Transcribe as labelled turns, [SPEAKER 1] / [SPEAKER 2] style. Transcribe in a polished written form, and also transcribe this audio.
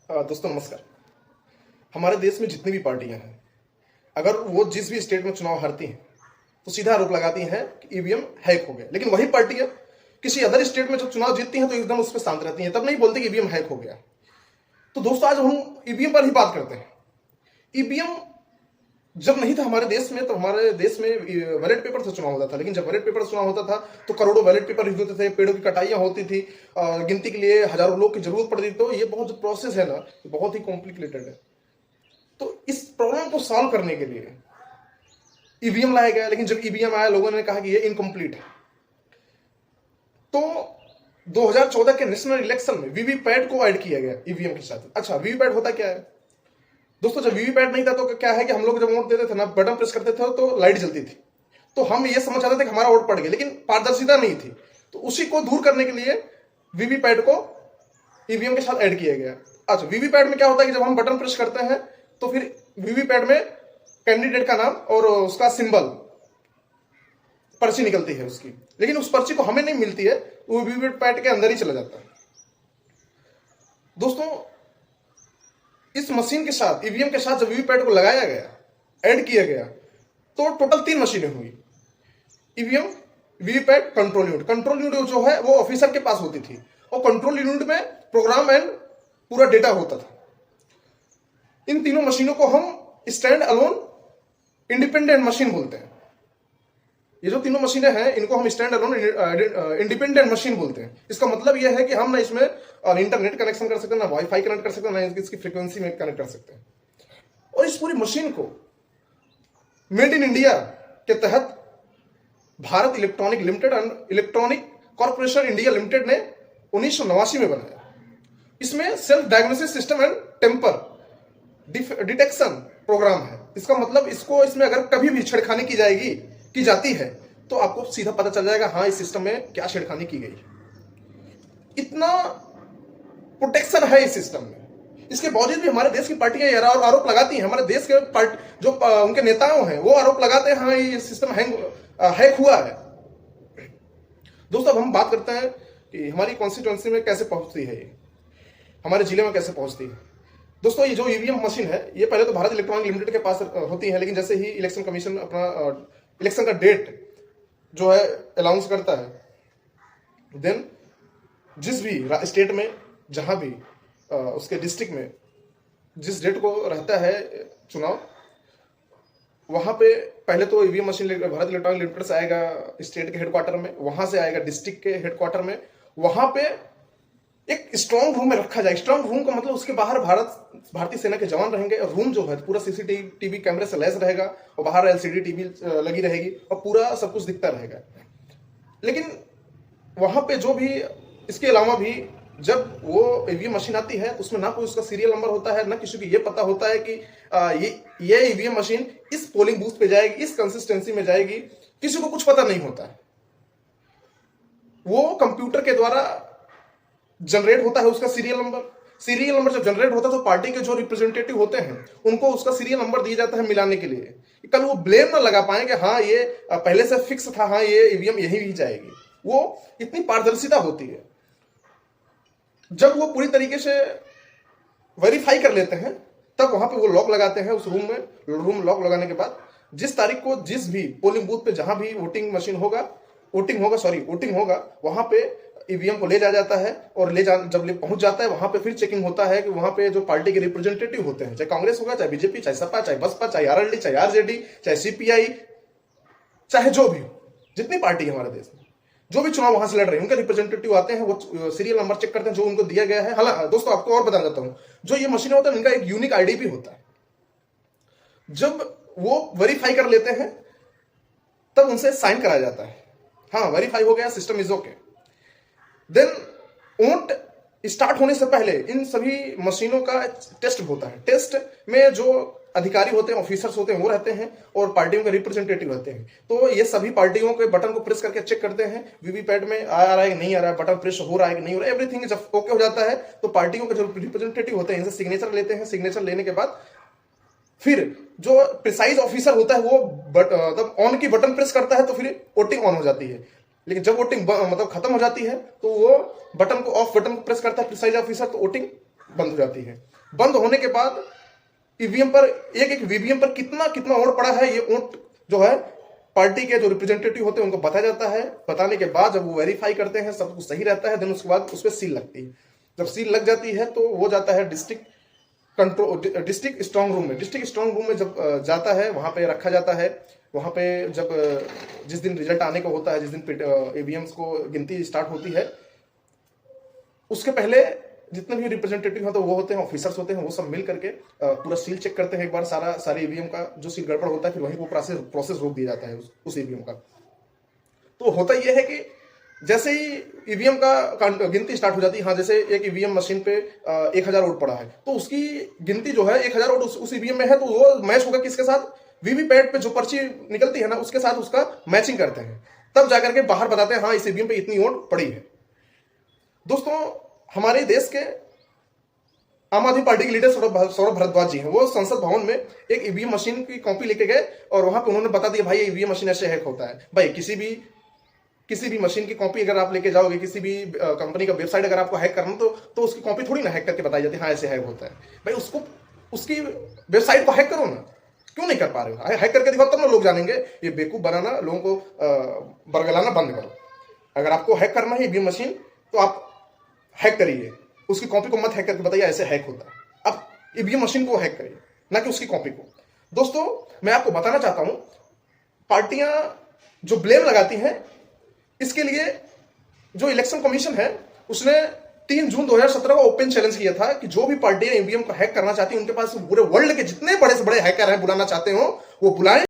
[SPEAKER 1] दोस्तों नमस्कार। हमारे देश में जितनी भी पार्टियां हैं, अगर वो जिस भी स्टेट में चुनाव हारती हैं तो सीधा आरोप लगाती हैं कि ईवीएम हैक हो गया। लेकिन वही पार्टियां किसी अदर स्टेट में जब चुनाव जीतती हैं तो एकदम उस पर शांत रहती हैं, तब नहीं बोलती कि ईवीएम हैक हो गया। तो दोस्तों आज हम ईवीएम पर ही बात करते हैं। ईवीएम जब नहीं था हमारे देश में तो हमारे देश में बैलेट पेपर से चुनाव होता था। लेकिन जब बैलेट पेपर से चुनाव होता था तो करोड़ों बैलेट पेपर यूज होते थे, पेड़ों की कटाइयां होती थी, गिनती के लिए हजारों लोग की जरूरत पड़ती थी। तो ये बहुत जो प्रोसेस है ना, बहुत ही कॉम्प्लिकेटेड है। तो इस प्रॉब्लम को सॉल्व करने के लिए ईवीएम लाया गया। लेकिन जब ईवीएम आया लोगों ने कहा कि ये इनकम्प्लीट है। तो 2014 के नेशनल इलेक्शन में वीवीपैट को ऐड किया गया ईवीएम के साथ। अच्छा, वीवीपैट होता क्या है दोस्तों? जब वीवीपैट नहीं था तो क्या है कि हम लोग जब वोट देते थे ना, बटन प्रेस करते थे तो लाइट जलती थी, तो हम ये समझ आते थे कि हमारा वोट पड़ गया, लेकिन पारदर्शिता नहीं थी। तो उसी को दूर करने के लिए वीवीपैट को ईवीएम के साथ ऐड किया गया। अच्छा, वीवीपैट में क्या होता है कि जब हम बटन प्रेस करते हैं तो फिर वीवीपैट में कैंडिडेट का नाम और उसका सिंबल, पर्ची निकलती है उसकी, लेकिन उस पर्ची को हमें नहीं मिलती है, वो वीवीपैट के अंदर ही चला जाता है। दोस्तों इस मशीन के साथ, ईवीएम के साथ जब वीवीपैट को लगाया गया, ऐड किया गया, तो टोटल 3 मशीनें हुई। EVM, VVPAT, control unit. Control unit जो है वो ऑफिसर के पास होती थी और कंट्रोल यूनिट में प्रोग्राम एंड पूरा डेटा होता था। इन तीनों मशीनों को हम स्टैंड अलोन इंडिपेंडेंट मशीन बोलते हैं। ये जो तीनों मशीनें हैं इनको हम स्टैंड अलोन इंडिपेंडेंट मशीन बोलते हैं। इसका मतलब यह है कि हम ना इसमें इंटरनेट कनेक्शन कर सकते हैं, ना वाईफाई कनेक्ट कर सकते हैं, ना इसकी फ्रीक्वेंसी में कनेक्ट कर सकते हैं। और इस पूरी मशीन को मेड इन इंडिया के तहत Bharat electronic limited and electronic corporation India limited ने 1989 में बनाया। इसमें self diagnosis system and tamper detection program है। इसका मतलब इसमें अगर कभी भी छेड़खानी की जाती है तो आपको सीधा पता चल जाएगा, हाँ इस सिस्टम में क्या छेड़खानी की गई। इतना प्रोटेक्शन है इस सिस्टम में। इसके बावजूद भी हमारे देश की पार्टियां आरोप लगाती हैं, हमारे देश के जो उनके नेताओं हैं वो आरोप लगाते हैं, हाँ ये सिस्टम हैक हुआ है। दोस्तों अब हम बात करते हैं कि हमारी कॉन्स्टिट्यूएंसी में कैसे पहुंचती है, ये हमारे जिले में कैसे पहुंचती है। दोस्तों ये जो ईवीएम मशीन है ये पहले तो भारत इलेक्ट्रॉनिक लिमिटेड के पास होती है, लेकिन जैसे ही इलेक्शन कमीशन अपना इलेक्शन का डेट जो है अनाउंस करता है, देन जिस भी स्टेट में जहां भी उसके डिस्ट्रिक्ट में जिस डेट को रहता है चुनाव, वहां पे पहले तो EVM machine Bharat electronic limited से आएगा स्टेट के हेडक्वार्टर में, वहां से आएगा डिस्ट्रिक्ट के हेडक्वार्टर में, वहां पे एक स्ट्रॉन्ग रूम में रखा जाए। स्ट्रॉन्ग रूम का मतलब उसके बाहर भारतीय सेना के जवान रहेंगे और रूम जो है पूरा सीसीटीवी कैमरे से लैस रहेगा और बाहर एलसीडी टीवी लगी रहेगी और पूरा सब कुछ दिखता रहेगा। लेकिन वहां पे जो भी, इसके अलावा भी जब वो ईवीएम मशीन आती है उसमें ना कोई उसका सीरियल नंबर होता है, ना किसी को ये पता होता है कि ये ईवीएम मशीन इस पोलिंग बूथ पे जाएगी, इस कंसिस्टेंसी में जाएगी, किसी को कुछ पता नहीं होता है। वो कंप्यूटर के द्वारा जनरेट होता है उसका सीरियल नंबर जब जनरेट होता है तो पार्टी के जो रिप्रेजेंटेटिव होते हैं उनको उसका सीरियल नंबर दिया जाता है मिलाने के लिए। कल वो ब्लेम ना लगा पाए कि हाँ ये पहले से फिक्स था, हाँ ये ईवीएम यही भी जाएगी। वो इतनी पारदर्शिता होती है। जब वो पूरी तरीके से वेरीफाई कर लेते हैं तब वहां पे वो लॉक लगाते हैं उस रूम में। रूम लॉक लगाने के बाद जिस तारीख को जिस भी पोलिंग बूथ पे जहां भी वोटिंग होगा वहां पे ईवीएम को ले जाया जाता है और जब पहुंच जाता है वहां पे फिर चेकिंग होता है कि वहां पे जो पार्टी के रिप्रेजेंटेटिव होते हैं, चाहे कांग्रेस होगा, चाहे बीजेपी, चाहे सपा, चाहे बसपा, चाहे आरएलडी, चाहे आरजेडी, चाहे सीपीआई, चाहे जो भी हो, जितनी पार्टी है हमारे देश में, जो भी चुनाव वहां से लड़ रहे हैं उनके रिप्रेजेंटेटिव आते हैं, वो सीरियल नंबर चेक करते हैं जो उनको दिया गया है। हालांकि दोस्तों आपको और बता देता हूं, जो ये मशीनें होता है इनका एक यूनिक आईडी भी होता है। जब वो वेरीफाई कर लेते हैं तब उनसे साइन कराया जाता है, हाँ वेरीफाई हो गया, system is okay. Then vote start होने से पहले इन सभी मशीनों का टेस्ट होता है। टेस्ट में जो अधिकारी होते हैं, ऑफिसर्स होते हैं, वो रहते हैं और पार्टियों के रिप्रेजेंटेटिव रहते हैं। तो ये सभी पार्टियों के बटन को प्रेस करके चेक करते हैं वीवीपैट में आ रहा है कि नहीं आ रहा है, बटन प्रेस हो रहा है कि नहीं हो रहा है। एवरीथिंग जब ओके हो जाता है तो पार्टियों के जो रिप्रेजेंटेटिव होते हैं इनसे सिग्नेचर लेते हैं। सिग्नेचर लेने के बाद फिर जो प्रिसाइज ऑफिसर होता है वो तब ऑन की बटन प्रेस करता है तो फिर वोटिंग ऑन हो जाती है। लेकिन जब वोटिंग मतलब खत्म हो जाती है तो वो बटन को ऑफ बटन को प्रेस करता है प्रिसाइज ऑफिसर, तो वोटिंग बंद हो जाती है। बंद होने के बाद ईवीएम पर एक एक वीवीएम पर कितना कितना वोट पड़ा है, ये वोट जो है पार्टी के जो रिप्रेजेंटेटिव होते हैं उनको बताया जाता है। बताने के बाद जब वो वेरीफाई करते हैं, सब कुछ सही रहता है, देन उसके बाद उस पर सील लगती है। जब सील लग जाती है तो वो जाता है डिस्ट्रिक्ट स्ट्रांग रूम में। डिस्ट्रिक्ट स्ट्रांग रूम में जब जाता है, वहां पे रखा जाता है। वहां पे जब जिस दिन रिजल्ट आने का होता है, जिस दिन ईवीएम्स को गिनती स्टार्ट होती है, उसके पहले जितने भी रिप्रेजेंटेटिव होते हैं वो होते हैं, ऑफिसर्स होते हैं, वो सब मिल करके पूरा सील चेक करते हैं एक बार, सारे ईवीएम का जो सील गड़बड़ होता है, फिर वहीं वो प्रोसेस रोक दिया जाता है उस ईवीएम का। तो होता यह है कि जैसे ही ईवीएम का गिनती स्टार्ट हो जाती है, हाँ जैसे एक ईवीएम मशीन पे 1000 वोट पड़ा है, तो उसकी गिनती जो है 1000 वोट उस ईवीएम में है, तो वो मैच होगा किसके साथ, वीवीपैट पे जो पर्ची निकलती है ना उसके साथ उसका मैचिंग करते हैं, तब जाकर के बाहर बताते हैं हाँ इस ईवीएम पे इतनी वोट पड़ी है। दोस्तों, हमारे देश के आम आदमी पार्टी के लीडर सौरभ भारद्वाज जी हैं, वो संसद भवन में एक ईवीएम मशीन की कॉपी लेके गए और वहां पे उन्होंने बता दिया भाई ईवीएम मशीन ऐसे हैक होता है। भाई किसी भी मशीन की कॉपी अगर आप लेके जाओगे, किसी भी कंपनी का वेबसाइट अगर आपको हैक करना तो उसकी कॉपी थोड़ी ना हैक करके बताई जाती है हाँ ऐसे हैक होता है। भाई उसकी वेबसाइट को हैक करो ना, क्यों नहीं कर पा रहे हो? हैक करके दिखाओ तब ना लोग जानेंगे। ये बेवकूफ बनाना, लोगों को बरगलाना बंद करो। अगर आपको हैक करना है ईवीएम मशीन तो आप हैक करिए, उसकी कॉपी को मत हैक करके बताइए ऐसे हैक होता है। आप ईवीएम मशीन को हैक करिए, ना कि उसकी कॉपी को। दोस्तों, मैं आपको बताना चाहता हूं, पार्टियां जो ब्लेम लगाती हैं, इसके लिए जो इलेक्शन कमीशन है उसने 3 जून 2017 को ओपन चैलेंज किया था कि जो भी पार्टियां ईवीएम को हैक करना चाहती हैं, उनके पास पूरे वर्ल्ड के जितने बड़े से बड़े हैकर हैं बुलाना चाहते हो वो बुलाएं।